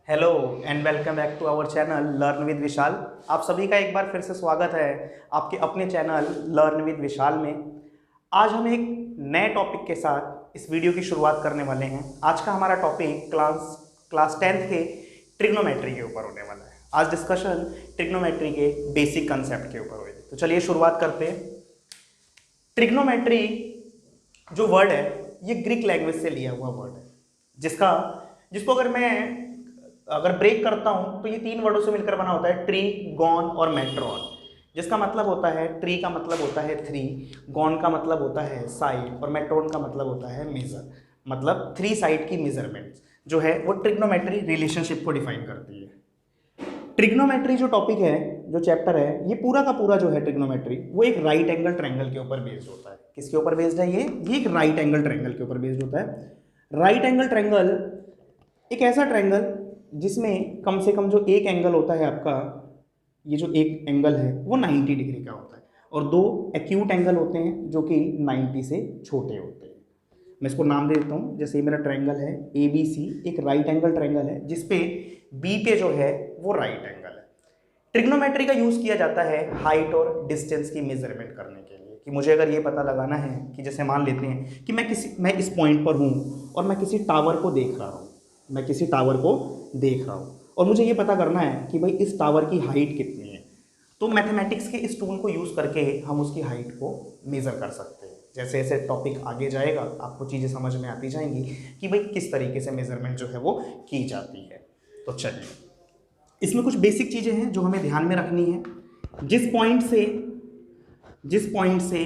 Hello and welcome back to our channel learn with Vishal. आप सभी का एक बार फिर से स्वागत है आपके अपने चैनल लर्न विद विशाल में। आज हम एक नए टॉपिक के साथ इस वीडियो की शुरुआत करने वाले हैं। आज का हमारा टॉपिक क्लास 10th के ट्रिग्नोमेट्री के ऊपर होने वाला है। आज डिस्कशन ट्रिग्नोमेट्री के बेसिक कंसेप्ट के ऊपर होगी। तो चलिए शुरुआत करते हैं। ट्रिग्नोमेट्री जो वर्ड है ये ग्रीक लैंग्वेज से लिया हुआ वर्ड है, जिसको अगर ब्रेक करता हूं तो ये तीन वर्डों से मिलकर बना होता है, ट्री, गॉन और मेट्रॉन। जिसका मतलब होता है, ट्री का मतलब होता है थ्री, गॉन का मतलब होता है साइड और मेट्रॉन का मतलब होता है मेजर। मतलब थ्री साइड की मेजरमेंट जो है वो ट्रिग्नोमेट्री रिलेशनशिप को डिफाइन करती है। ट्रिग्नोमेट्री जो टॉपिक है, जो चैप्टर है, ये पूरा का पूरा जो है ट्रिग्नोमेट्री वो एक राइट एंगल ट्रायंगल के ऊपर बेस्ड होता है। किसके ऊपर बेस्ड है? ये एक राइट एंगल ट्रायंगल के ऊपर बेस्ड होता है। राइट एंगल ट्रायंगल एक ऐसा ट्रायंगल जिसमें कम से कम जो एक एंगल होता है आपका, ये जो एक एंगल है वो 90 डिग्री का होता है और दो एक्यूट एंगल होते हैं जो कि 90 से छोटे होते हैं। मैं इसको नाम दे देता हूँ। जैसे मेरा ट्रायंगल है ABC, एक राइट एंगल ट्रायंगल है जिसपे B पे जो है वो राइट एंगल है। ट्रिग्नोमेट्री का यूज किया जाता है हाइट और डिस्टेंस की मेजरमेंट करने के लिए, कि मुझे अगर ये पता लगाना है कि जैसे मान लेते हैं कि मैं इस पॉइंट पर हूँ और मैं किसी टावर को देख रहा हूँ और मुझे ये पता करना है कि भाई इस टावर की हाइट कितनी है। तो मैथमेटिक्स के इस टूल को यूज़ करके हम उसकी हाइट को मेज़र कर सकते हैं। जैसे जैसे टॉपिक आगे जाएगा आपको चीज़ें समझ में आती जाएंगी कि भाई किस तरीके से मेजरमेंट जो है वो की जाती है। तो चलिए, इसमें कुछ बेसिक चीज़ें हैं जो हमें ध्यान में रखनी है। जिस पॉइंट से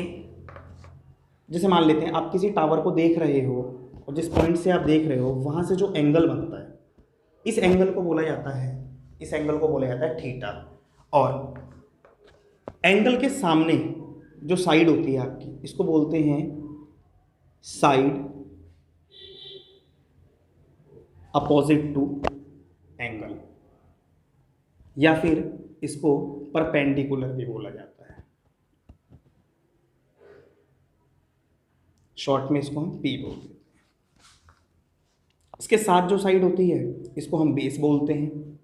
जैसे मान लेते हैं आप किसी टावर को देख रहे हो और जिस पॉइंट से आप देख रहे हो वहाँ से जो एंगल बनता है, इस एंगल को बोला जाता है थीटा। और एंगल के सामने जो साइड होती है आपकी, इसको बोलते हैं साइड अपोजिट टू एंगल, या फिर इसको परपेंडिकुलर भी बोला जाता है। शॉर्ट में इसको हम P बोलते हैं। इसके साथ जो साइड होती है इसको हम बेस बोलते हैं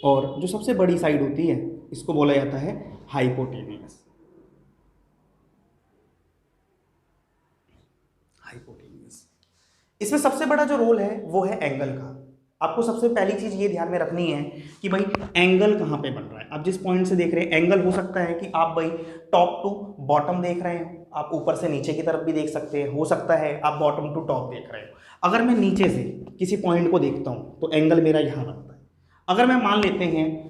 और जो सबसे बड़ी साइड होती है इसको बोला जाता है हाइपोटेनियस। इसमें सबसे बड़ा जो रोल है वो है एंगल का। आपको सबसे पहली चीज ये ध्यान में रखनी है कि भाई एंगल कहाँ पे बन रहा है। आप जिस पॉइंट से देख रहे हैं, एंगल हो सकता है कि आप भाई टॉप टू बॉटम देख रहे हो, आप ऊपर से नीचे की तरफ भी देख सकते हैं, हो सकता है आप बॉटम टू टॉप देख रहे हो। अगर मैं नीचे से किसी पॉइंट को देखता हूँ तो एंगल मेरा यहाँ बनता है। अगर मैं मान लेते हैं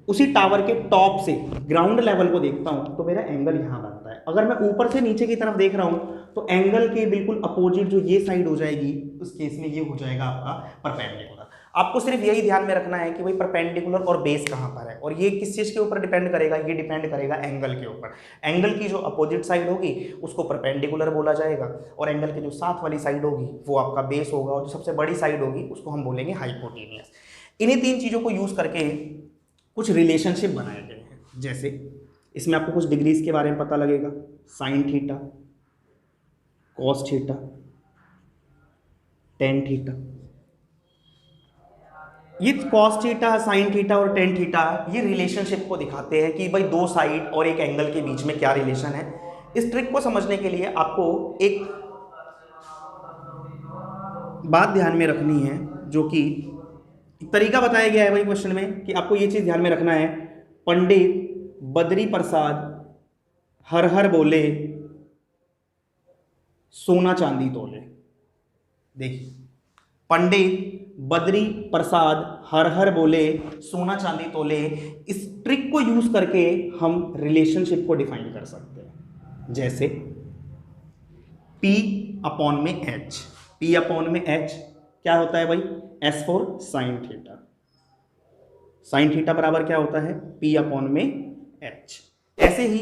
उसी टावर के टॉप से ग्राउंड लेवल को देखता हूँ तो मेरा एंगल यहाँ बनता है। अगर मैं ऊपर से नीचे की तरफ देख रहा हूँ तो एंगल के बिल्कुल अपोजिट जो ये साइड हो जाएगी, उस केस में ये हो जाएगा आपका परपेंडिकुलर। आपको सिर्फ यही ध्यान में रखना है कि भाई परपेंडिकुलर और बेस कहाँ पर है, और ये किस चीज़ के ऊपर डिपेंड करेगा? ये डिपेंड करेगा एंगल के ऊपर। एंगल की जो अपोजिट साइड होगी उसको परपेंडिकुलर बोला जाएगा और एंगल की जो साथ वाली साइड होगी वो आपका बेस होगा और जो सबसे बड़ी साइड होगी उसको हम बोलेंगे हाइपोटेनियस। इन्हीं तीन चीज़ों को यूज़ करके कुछ रिलेशनशिप बनाए गए हैं। जैसे इसमें आपको कुछ डिग्रीज के बारे में पता लगेगा, sine theta, cos theta, tan theta. ये कॉस थीटा, साइन थीटा और टेन थीटा ये रिलेशनशिप को दिखाते हैं कि भाई दो साइड और एक एंगल के बीच में क्या रिलेशन है। इस ट्रिक को समझने के लिए आपको एक बात ध्यान में रखनी है, जो कि एक तरीका बताया गया है भाई क्वेश्चन में, कि आपको ये चीज़ ध्यान में रखना है। पंडित बद्री प्रसाद हर हर बोले सोना चांदी तोले। देखिए, पंडित बद्री प्रसाद हर हर बोले सोना चांदी तोले। इस ट्रिक को यूज करके हम रिलेशनशिप को डिफाइन कर सकते हैं। जैसे P अपॉन में H, P अपॉन में H क्या होता है भाई? S for sine theta. Sine theta बराबर क्या होता है? P अपॉन में H। ऐसे ही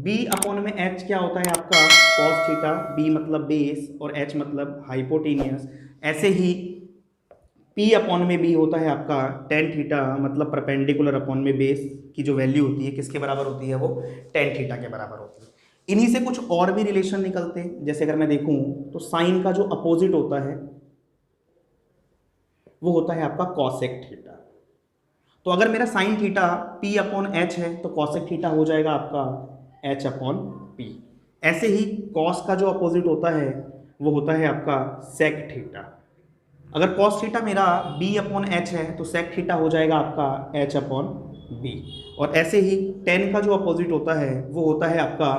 B अपॉन में H क्या होता है आपका? cos theta. B मतलब बेस और H मतलब हाइपोटेनियस। ऐसे ही P अपॉन में B होता है आपका टेन थीटा, मतलब परपेंडिकुलर अपॉन में बेस की जो वैल्यू होती है किसके बराबर होती है? वो टेन थीटा के बराबर होती है। इन्हीं से कुछ और भी रिलेशन निकलते हैं। जैसे अगर मैं देखूं तो साइन का जो अपोजिट होता है वो होता है आपका कॉसेक थीटा। तो अगर मेरा sine theta p upon H है तो कॉसेक थीटा हो जाएगा आपका h अपॉन p। ऐसे ही कॉस का जो अपोजिट होता है वो होता है आपका सेक थीटा। अगर कॉस थीटा मेरा b अपॉन एच है तो सेक थीटा हो जाएगा आपका h अपॉन b। और ऐसे ही टेन का जो अपोजिट होता है वो होता है आपका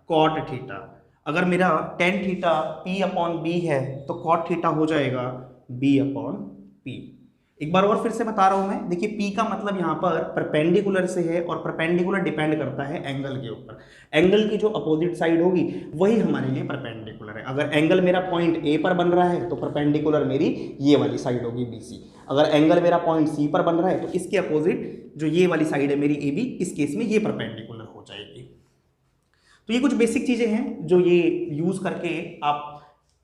कॉट थीटा। अगर मेरा tan theta p upon b है तो कॉट थीटा हो जाएगा b अपॉन p। एक बार और फिर से बता रहा हूं मैं, देखिए p का मतलब यहाँ पर परपेंडिकुलर से है और परपेंडिकुलर डिपेंड करता है एंगल के ऊपर। एंगल की जो अपोजिट साइड होगी वही हमारे लिए परपेंडिकुलर है। अगर एंगल मेरा पॉइंट ए पर बन रहा है तो परपेंडिकुलर मेरी ये वाली साइड होगी BC। अगर एंगल मेरा पॉइंट C पर बन रहा है तो इसके अपोजिट जो ये वाली साइड है मेरी AB, इस केस में ये परपेंडिकुलर हो जाएगी। तो ये कुछ बेसिक चीजें हैं जो ये यूज करके आप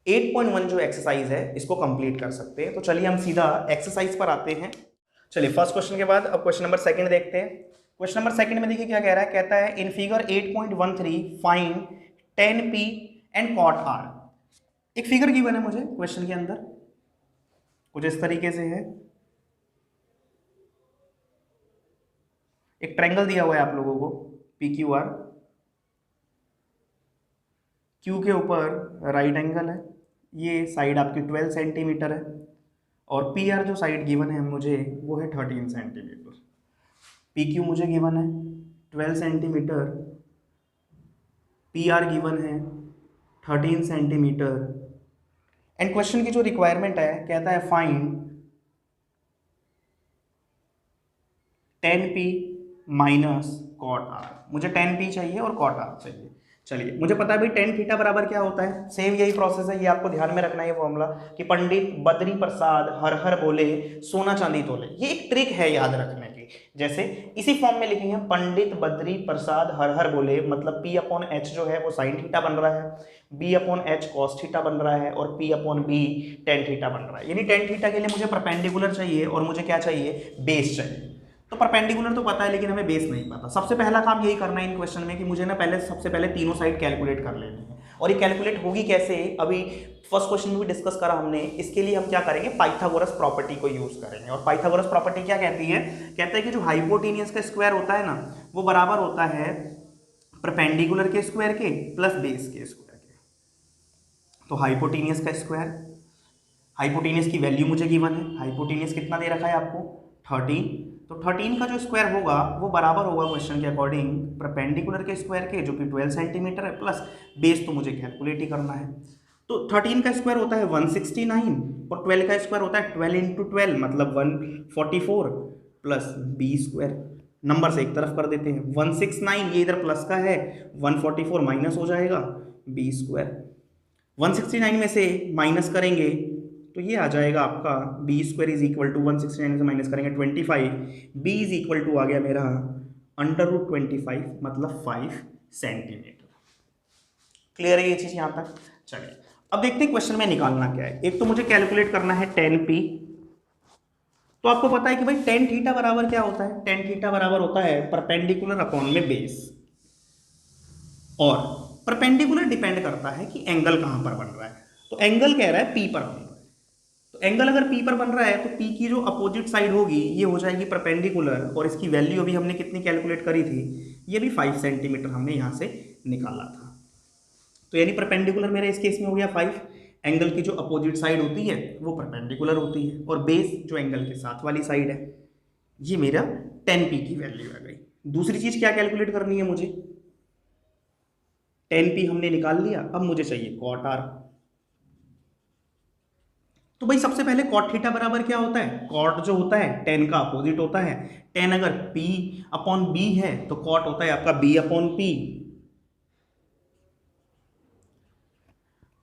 8.1 जो एक्सरसाइज है इसको कंप्लीट कर सकते हैं। तो चलिए हम सीधा एक्सरसाइज पर आते हैं। चलिए फर्स्ट क्वेश्चन के बाद अब क्वेश्चन नंबर सेकंड देखते हैं। क्वेश्चन नंबर सेकंड में देखिए क्या कह रहा है, कहता है in figure 8.13 find tan p and cot r। एक फिगर गिवन है मुझे क्वेश्चन के अंदर, कुछ इस तरीके से है। एक ट्रायंगल दिया हुआ है आप लोगों को PQR, Q के ऊपर राइट एंगल है, ये साइड आपकी 12 सेंटीमीटर है और PR जो साइड गिवन है मुझे वो है 13 सेंटीमीटर। PQ मुझे गिवन है 12 सेंटीमीटर, PR गिवन है 13 सेंटीमीटर एंड क्वेश्चन की जो रिक्वायरमेंट है कहता है find tan p minus cot r। मुझे tan p चाहिए और cot r चाहिए। चलिए मुझे पता है भाई tan थीटा बराबर क्या होता है, सेम यही प्रोसेस है, ये आपको ध्यान में रखना है फॉर्मूला कि पंडित बद्री प्रसाद हर हर बोले सोना चांदी तोले। ये एक ट्रिक है याद रखने की। जैसे इसी फॉर्म में लिखेंगे पंडित बद्री प्रसाद हर हर बोले, मतलब p अपॉन एच जो है वो साइन थीटा बन रहा है, b upon H cos theta बन रहा है और p upon b tan theta बन रहा है। यानी tan थीटा के लिए मुझे परपेंडिकुलर चाहिए और मुझे क्या चाहिए, बेस चाहिए। तो परपेंडिकुलर तो पता है लेकिन हमें बेस नहीं पता। सबसे पहला काम यही करना है इन क्वेश्चन में कि मुझे ना सबसे पहले तीनों साइड कैलकुलेट कर लेनी है। और ये कैलकुलेट होगी कैसे, अभी फर्स्ट क्वेश्चन में भी डिस्कस करा हमने। इसके लिए हम क्या करेंगे, पाइथागोरस प्रॉपर्टी को यूज करेंगे। और पाइथागोरस प्रॉपर्टी क्या कहती है, कहता है कि जो हाइपोटेनियस का स्क्वायर होता है ना वो बराबर होता है परपेंडिकुलर के स्क्वायर के प्लस बेस के स्क्वायर के। तो हाइपोटेनियस का स्क्वायर, हाइपोटेनियस की वैल्यू मुझे गिवन है, हाइपोटेनियस कितना दे रखा है आपको 13। तो 13 का जो स्क्वायर होगा वो बराबर होगा क्वेश्चन के अकॉर्डिंग परपेंडिकुलर के स्क्वायर के जो कि 12 सेंटीमीटर है प्लस बेस तो मुझे कैलकुलेट ही करना है। तो 13 का स्क्वायर होता है 169 और 12 का स्क्वायर होता है 12 इंटू 12 मतलब 144 प्लस बी स्क्वायर। नंबर से एक तरफ कर देते हैं, 169 ये इधर प्लस का है, 144 माइनस हो जाएगा बी स्क्वायर। 169 में से माइनस करेंगे तो ये आ जाएगा आपका b square is equal to 169 से माइनस करेंगे 25, बी इज इक्वल टू आ गया मेरा √25 मतलब 5 सेंटीमीटर। क्लियर है ये चीज यहाँ तक। चलिए अब देखते हैं क्वेश्चन में निकालना क्या है। एक तो मुझे कैलकुलेट करना है tan p। तो आपको पता है कि भाई tan थीटा बराबर क्या होता है, tan थीटा बराबर होता है परपेंडिकुलर अपॉन में बेस। और परपेंडिकुलर डिपेंड करता है कि एंगल कहां पर बन रहा है। तो एंगल कह रहा है p पर बन रहा है, तो एंगल अगर P पर बन रहा है तो P की जो अपोजिट साइड होगी ये हो जाएगी परपेंडिकुलर। और इसकी वैल्यू अभी हमने कितनी कैलकुलेट करी थी, ये भी 5 सेंटीमीटर हमने यहाँ से निकाला था। तो यानी परपेंडिकुलर मेरा इस केस में हो गया 5। एंगल की जो अपोजिट साइड होती है वो परपेंडिकुलर होती है और बेस जो एंगल के साथ वाली साइड है ये मेरा tan p की वैल्यू आ गई। दूसरी चीज क्या कैलकुलेट करनी है मुझे, tan p हमने निकाल लिया, अब मुझे चाहिए cot r। तो भाई सबसे पहले cot थीटा बराबर क्या होता है, cot जो होता है tan का अपोजिट होता है। tan अगर p अपॉन b है तो cot होता है आपका b अपॉन p।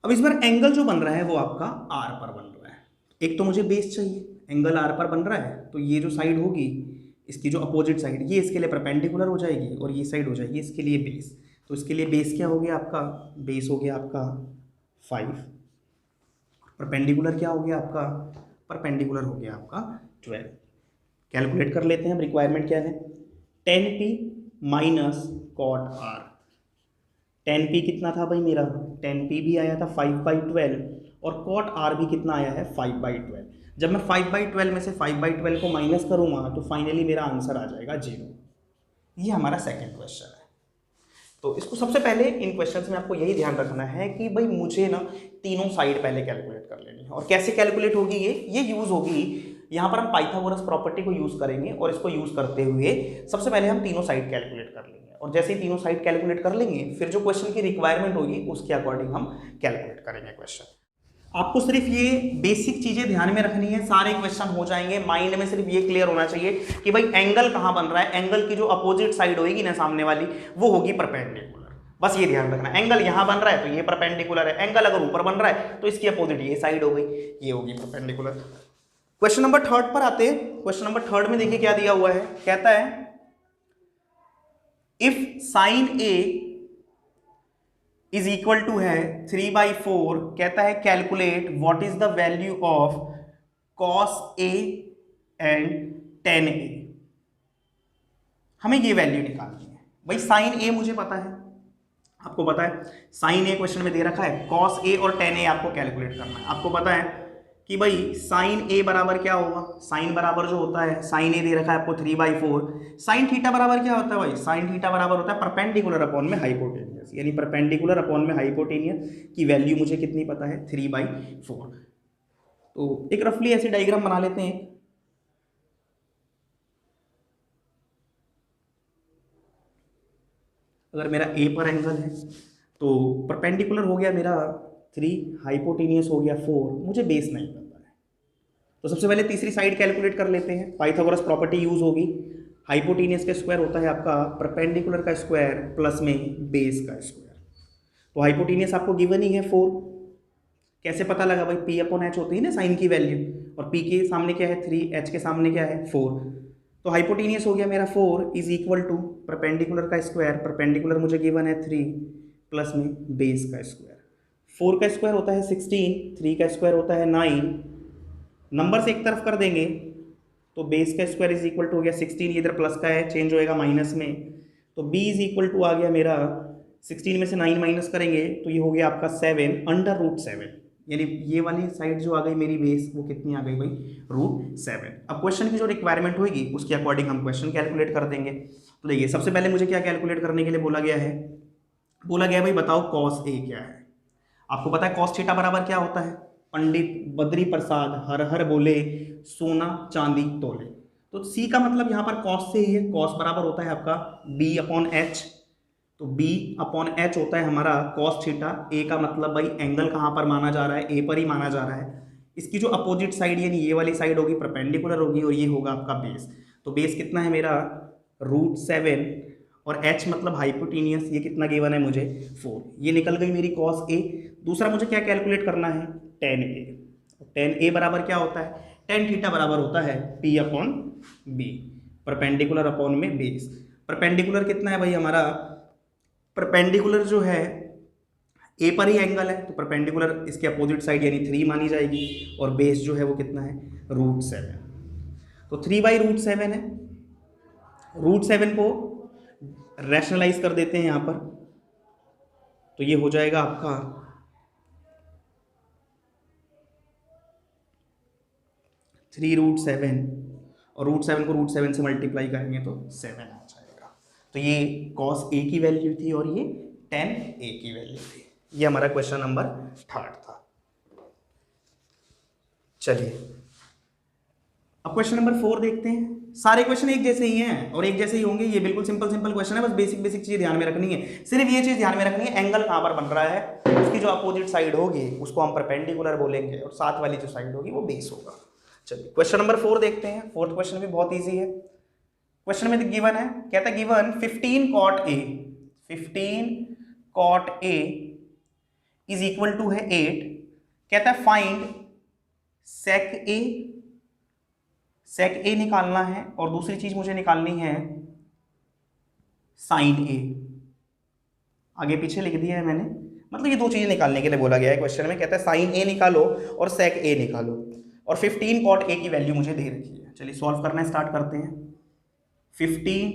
अब इस बार एंगल जो बन रहा है वो आपका r पर बन रहा है। एक तो मुझे बेस चाहिए, एंगल r पर बन रहा है तो ये जो साइड होगी इसकी जो अपोजिट साइड ये इसके लिए परपेंडिकुलर हो जाएगी और ये साइड हो जाएगी इसके लिए बेस। तो इसके लिए बेस क्या हो गया आपका, बेस हो गया आपका 5, परपेंडिकुलर क्या हो गया आपका, परपेंडिकुलर हो गया आपका 12। कैलकुलेट कर लेते हैं, अब रिक्वायरमेंट क्या है, tan p minus cot r। tan p कितना था भाई मेरा, tan p भी आया था 5/12 और cot r भी कितना आया है 5/12। जब मैं 5/12 में से 5/12 को माइनस करूँगा तो फाइनली मेरा आंसर आ जाएगा 0। ये हमारा सेकंड क्वेश्चन है। तो इसको सबसे पहले इन क्वेश्चंस में आपको यही ध्यान रखना है कि भाई मुझे ना तीनों साइड पहले कैलकुलेट कर लेनी है। और कैसे कैलकुलेट होगी ये यूज़ होगी, यहाँ पर हम पाइथागोरस प्रॉपर्टी को यूज़ करेंगे और इसको यूज़ करते हुए सबसे पहले हम तीनों साइड कैलकुलेट कर लेंगे। और जैसे ही तीनों साइड कैलकुलेट कर लेंगे फिर जो क्वेश्चन की रिक्वायरमेंट होगी उसके अकॉर्डिंग हम कैलकुलेट करेंगे क्वेश्चन। आपको सिर्फ ये बेसिक चीजें ध्यान में रखनी है, सारे क्वेश्चन हो जाएंगे। माइंड में सिर्फ ये क्लियर होना चाहिए कि भाई एंगल कहाँ बन रहा है, एंगल की जो अपोजिट साइड होगी ना सामने वाली वो होगी परपेंडिकुलर। बस ये ध्यान रखना, एंगल यहाँ बन रहा है तो ये परपेंडिकुलर है, एंगल अगर ऊपर बन रहा है तो इसकी अपोजिट ये साइड हो गई, ये होगी परपेंडिकुलर। क्वेश्चन नंबर 3 पर आते हैं। क्वेश्चन नंबर 3 में देखिए क्या दिया हुआ है, कहता है if sine A is equal to है 3/4, कहता है calculate what is the value of cos A and tan A। हमें ये वैल्यू निकालनी है। भाई साइन A मुझे पता है, आपको पता है साइन A क्वेश्चन में दे रखा है, cos A और tan A आपको कैलकुलेट करना है। आपको पता है कि भाई साइन A बराबर क्या होगा, साइन बराबर जो होता है साइन A दे रखा है आपको 3/4। साइन थीटा बराबर क्या होता है भाई, साइन थीटा बराबर होता है परपेंडिकुलर अपॉन में हाइपोटेनियस, यानी परपेंडिकुलर अपॉन में हाइपोटेनियस की वैल्यू मुझे कितनी पता है 3/4। तो एक रफली ऐसे डायग्राम बना लेते हैं। अगर मेरा A पर एंगल है तो परपेंडिकुलर हो गया मेरा 3, हाइपोटेनियस हो गया 4, मुझे बेस नहीं पता है। तो सबसे पहले तीसरी साइड कैलकुलेट कर लेते हैं। पाइथागोरस प्रॉपर्टी यूज होगी, हाइपोटेनियस का स्क्वायर होता है आपका परपेंडिकुलर का स्क्वायर प्लस में बेस का स्क्वायर। तो हाइपोटेनियस आपको गिवन ही है 4। कैसे पता लगा भाई, P/H होती है ना साइन की वैल्यू, और P के सामने क्या है 3, H के सामने क्या है 4। तो हाइपोटेनियस हो गया मेरा 4 इज इक्वल टू परपेंडिकुलर का स्क्वायर, परपेंडिकुलर मुझे गिवन है 3 प्लस में बेस का स्क्वायर। 4 का स्क्वायर होता है 16, 3 का स्क्वायर होता है 9, नंबर से एक तरफ कर देंगे तो बेस का स्क्वायर इज इक्वल टू हो गया 16, इधर प्लस का है चेंज होएगा माइनस में, तो b इज इक्वल टू आ गया मेरा 16 में से 9 माइनस करेंगे तो ये हो गया आपका 7/√7, यानी ये वाली साइड जो आ गई मेरी बेस वो कितनी आ गई भाई √7। अब क्वेश्चन की जो रिक्वायरमेंट होगी उसके अकॉर्डिंग हम क्वेश्चन कैलकुलेट कर देंगे। तो देखिए सबसे पहले मुझे क्या कैलकुलेट करने के लिए बोला गया है, बोला गया भाई बताओ cos A क्या है। आपको पता है cos थीटा बराबर क्या होता है, पंडित बद्री प्रसाद हर हर बोले सोना चांदी तोले। तो C का मतलब यहाँ पर cos से ही है, cos बराबर होता है आपका B/H, तो B/H होता है हमारा cos थीटा। A का मतलब भाई एंगल कहाँ पर माना जा रहा है, A पर ही माना जा रहा है। इसकी जो अपोजिट साइड यानी ये वाली साइड होगी परपेंडिकुलर होगी और ये होगा आपका बेस। तो बेस कितना है मेरा √7 और h मतलब हाइपोटेनियस, ये कितना गिवन है मुझे 4। ये निकल गई मेरी cos A। दूसरा मुझे क्या कैलकुलेट करना है tan A। tan A बराबर क्या होता है, tan थीटा बराबर होता है P/B, परपेंडिकुलर अपॉन में बेस। परपेंडिकुलर कितना है भाई हमारा, परपेंडिकुलर जो है A पर ही एंगल है तो परपेंडिकुलर इसके अपोजिट साइड यानी 3 मानी जाएगी, और बेस जो है वो कितना है √7, तो 3/√7 है। √7 को रैशनलाइज कर देते हैं यहाँ पर, तो ये हो जाएगा आपका 3√7, और √7 को √7 से मल्टीप्लाई करेंगे तो 7 आ जाएगा। तो ये cos A की वैल्यू थी और ये tan A की वैल्यू थी। ये हमारा क्वेश्चन नंबर 3 था। चलिए अब क्वेश्चन नंबर 4 देखते हैं। सारे क्वेश्चन एक जैसे ही हैं और एक जैसे ही होंगे, ये बिल्कुल सिंपल क्वेश्चन है, बस बेसिक चीज़ ध्यान में रखनी है। सिर्फ ये चीज़ ध्यान में रखनी है एंगल कहाँ पर बन रहा है, उसकी जो अपोजिट साइड होगी उसको हम परपेंडिकुलर बोलेंगे और साथ वाली जो साइड होगी वो बेस होगा। चलिए क्वेश्चन नंबर 4 देखते हैं। 4th क्वेश्चन भी बहुत ईजी है। क्वेश्चन में गिवन है, कहता है given 15 cot A is equal to है 8, कहता है फाइंड sec A निकालना है और दूसरी चीज मुझे निकालनी है sin A। आगे पीछे लिख दिया है मैंने, मतलब ये दो चीजें निकालने के लिए बोला गया है क्वेश्चन में। कहता है sin A निकालो और sec A निकालो, और 15 cot A की वैल्यू मुझे दे रखी है। चलिए सॉल्व करना स्टार्ट करते हैं। 15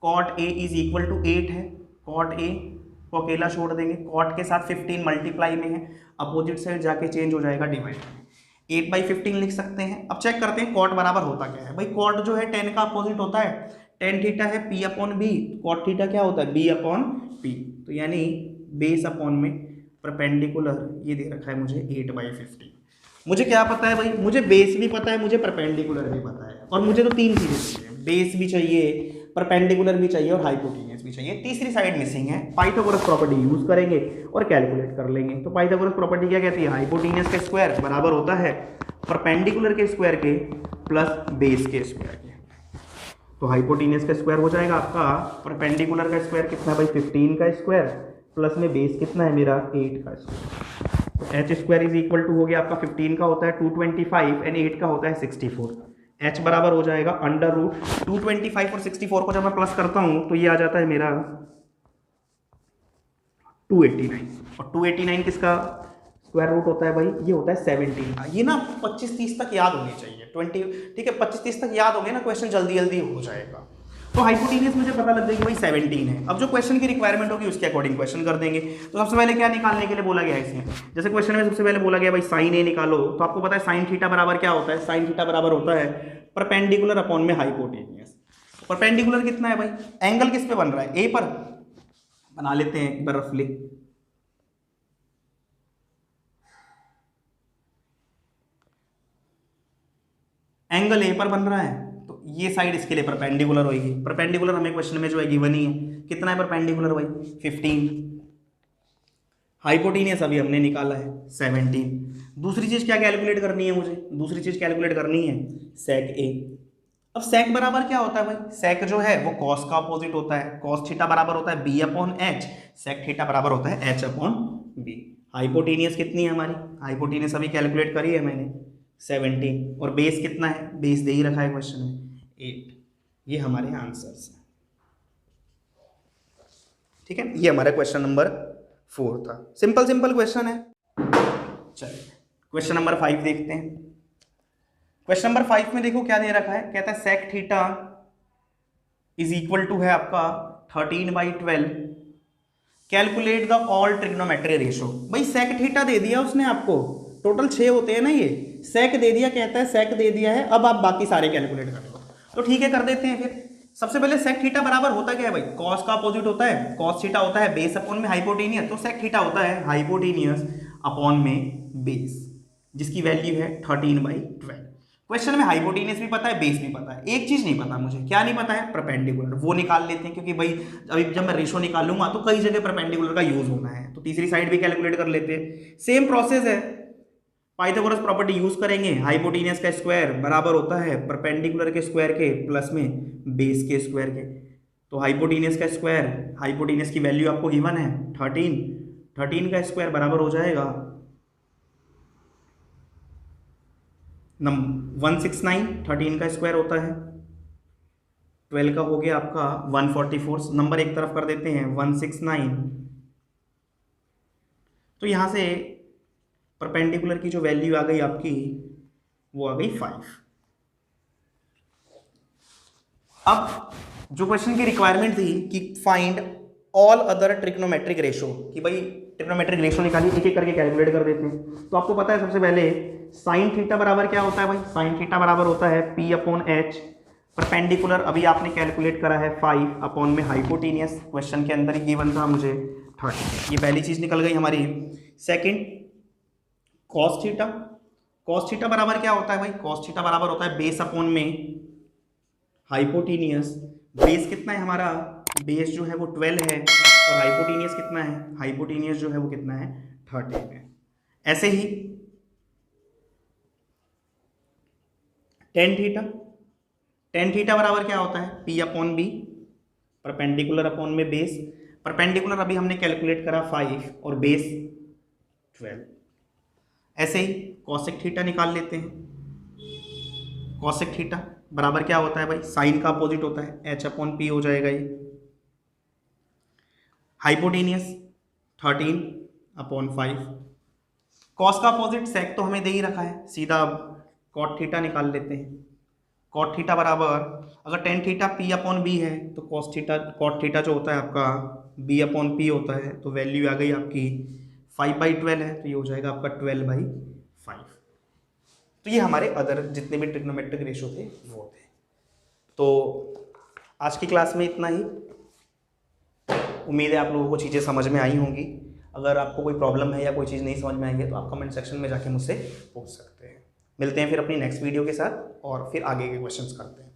cot A is equal to 8 है, cot A को अकेला छोड़ देंगे, cot के साथ 15 मल्टीप्लाई में है, अपोजिट साइड जाके चेंज हो जाएगा डिवाइड में। 8/15 लिख सकते हैं। अब चेक करते हैं कॉट बराबर होता क्या है। भाई कॉट जो है टेन का अपोजिट होता है, टेन थीटा है p upon b, cot theta क्या होता है बी अपॉन पी। तो यानी बेस अपॉन में परपेंडिकुलर ये दे रखा है मुझे 8/15। मुझे क्या पता है भाई, मुझे बेस भी पता है, मुझे परपेंडिकुलर भी पता है, और मुझे तो तीन चीज़ें चाहिए, बेस भी चाहिए, परपेंडिकुलर भी चाहिए और हाइपोटेन्यूस भी चाहिए। तीसरी साइड मिसिंग है, पाइथागोरस प्रॉपर्टी यूज करेंगे और कैलकुलेट कर लेंगे। तो पाइथागोरस प्रॉपर्टी क्या कहती है, हाइपोटेन्यूस का स्क्वायर बराबर होता है परपेंडिकुलर के स्क्वायर के प्लस बेस के स्क्वायर के। तो हाइपोटेन्यूस का स्क्वायर हो जाएगा आपका, परपेंडिकुलर का स्क्वायर कितना भाई 15 का स्क्वायर, प्लस में बेस कितना है मेरा 8 का स्क्वायर। तो h square is equal to हो गया आपका 15 का होता है 225 एंड 8 का होता है 64। एच बराबर हो जाएगा अंडर रूट 225 और 64 को जब मैं प्लस करता हूँ तो ये आ जाता है मेरा 289, और 289 किसका स्क्वायर रूट होता है भाई, ये होता है 17 का। ये ना 25-30 तक याद होनी चाहिए, 20 ठीक है 25-30 तक याद हो गया ना, क्वेश्चन जल्दी जल्दी हो जाएगा। तो हाइपोटेन्यूस मुझे पता लग जाएगी भाई 17 है। अब जो क्वेश्चन की रिक्वायरमेंट होगी उसके अकॉर्डिंग क्वेश्चन कर देंगे। तो सबसे पहले क्या निकालने के लिए बोला गया है इसमें, जैसे क्वेश्चन में सबसे पहले बोला गया भाई साइन ए निकालो, तो आपको पता है साइन थीटा बराबर क्या होता है, साइन थीटा बराबर होता है परपेंडिकुलर अपॉन में हाइपोटेन्यूस। परपेंडिकुलर कितना है भाई, एंगल किस पे बन रहा है, ए पर, बना लेते हैं एक बार रफली। एंगल ए पर बन रहा है तो ये साइड इसके लिए परपेंडिकुलर होगी। परपेंडिकुलर हमें क्वेश्चन में जो है गिवन ही है, कितना है परपेंडिकुलर भाई 15। हाइपोटेन्यूस अभी हमने निकाला है 17। दूसरी चीज क्या कैलकुलेट करनी है मुझे, दूसरी चीज कैलकुलेट करनी है सेक ए। अब सेक बराबर क्या होता है भाई, सेक जो है वो कॉस का अपोजिट होता है, कॉस थीटा बराबर होता है b upon h, sec theta बराबर होता है एच अपॉन बी। हाइपोटेन्यूस कितनी है हमारी, हाइपोटेन्यूस अभी कैलकुलेट करी है मैंने 17, और बेस कितना है, बेस दे ही रखा है क्वेश्चन में 8। ये हमारे आंसर्स हैं, ठीक है। ये हमारा क्वेश्चन नंबर 4 था, सिंपल सिंपल क्वेश्चन है। चलिए क्वेश्चन नंबर 5 देखते हैं। क्वेश्चन नंबर 5 में देखो क्या दे रखा है, कहता है sec theta is equal to है आपका 13/12, calculate the all trigonometry ratio. भाई सेक थीटा दे दिया उसने आपको, टोटल 6 होते हैं ना, ये सेक दे दिया, कहता है सेक दे दिया है, अब आप बाकी सारे कैलकुलेट कर लो। तो ठीक है कर देते हैं फिर। सबसे पहले सेक थीटा बराबर होता क्या है भाई, कॉस का अपोजिट होता है, कॉस थीटा होता है बेस अपॉन में हाइपोटेनियस, तो सेक थीटा होता है हाइपोटेनियस अपॉन में बेस, जिसकी वैल्यू है 13/12। क्वेश्चन में हाइपोटेनियस भी पता है, बेस भी पता है, एक चीज नहीं पता मुझे, क्या नहीं पता है, परपेंडिकुलर, वो निकाल लेते हैं, क्योंकि भाई अभी जब मैं रेशो निकालूंगा तो कई जगह परपेंडिकुलर का यूज होना है, तो तीसरी साइड भी कैलकुलेट कर लेते हैं। सेम प्रोसेस है, पाइथागोरस प्रॉपर्टी यूज करेंगे, हाइपोटेनियस का स्क्वायर बराबर होता है परपेंडिकुलर के स्क्वायर के प्लस में बेस के स्क्वायर के। तो हाइपोटेनियस का स्क्वायर, हाइपोटेनियस की वैल्यू आपको गिवन है 13, 13 का स्क्वायर बराबर हो जाएगा 169, 13 का स्क्वायर होता है 12 का हो गया आपका 144, नंबर एक तरफ कर देते हैं 169। तो यहां से परपेंडिकुलर की जो वैल्यू आ गई आपकी वो आ गई 5। अब जो क्वेश्चन की रिक्वायरमेंट थी कि find all other trigonometric ratio, कि भाई ट्रिग्नोमेट्रिक रेशो निकालिए, एक एक करके कैलकुलेट कर देते हैं। तो आपको पता है सबसे पहले साइन थीटा बराबर क्या होता है भाई, साइन थीटा बराबर होता है पी अपॉन एच, परपेंडिकुलर अभी आपने कैलकुलेट करा है 5 अपॉन में हाइपोटेनियस, क्वेश्चन के अंदर ही गिवन था मुझे 30। ये पहली चीज निकल गई हमारी। Second cos theta, cos theta बराबर क्या होता है भाई, कॉस थीटा बराबर होता है बेस अपॉन में हाइपोटेनियस। बेस कितना है हमारा, बेस जो है वो 12 है, और हाइपोटेनियस कितना है, हाइपोटेनियस जो है वो कितना है 13 है। ऐसे ही टेन थीटा, टेन थीटा बराबर क्या होता है p upon b, perpendicular upon में बेस, परपेंडिकुलर अभी हमने कैलकुलेट करा 5 और बेस 12। ऐसे ही कॉसेक थीटा निकाल लेते हैं। कॉसेक थीटा बराबर क्या होता है भाई, साइन का अपोजिट होता है एच अपॉन पी हो जाएगा ये। हाइपोटेनियस 13/5, कॉस का अपोजिट सेक तो हमें दे ही रखा है, सीधा कॉट थीटा निकाल लेते हैं। कॉट थीटा बराबर, अगर tan theta p upon b है तो कॉस थीटा, कॉट थीटा जो होता है आपका बी अपॉन पी होता है, तो वैल्यू आ गई आपकी 5/12 है, तो ये हो जाएगा आपका 12/5। तो ये हमारे अदर जितने भी ट्रिग्नोमेट्रिक रेशो थे वो थे। तो आज की क्लास में इतना ही। उम्मीद है आप लोगों को चीज़ें समझ में आई होंगी। अगर आपको कोई प्रॉब्लम है या कोई चीज़ नहीं समझ में आएंगे तो आप कमेंट सेक्शन में जाके मुझसे पूछ सकते हैं। मिलते हैं फिर अपनी नेक्स्ट वीडियो के साथ और फिर आगे के क्वेश्चंस करते हैं।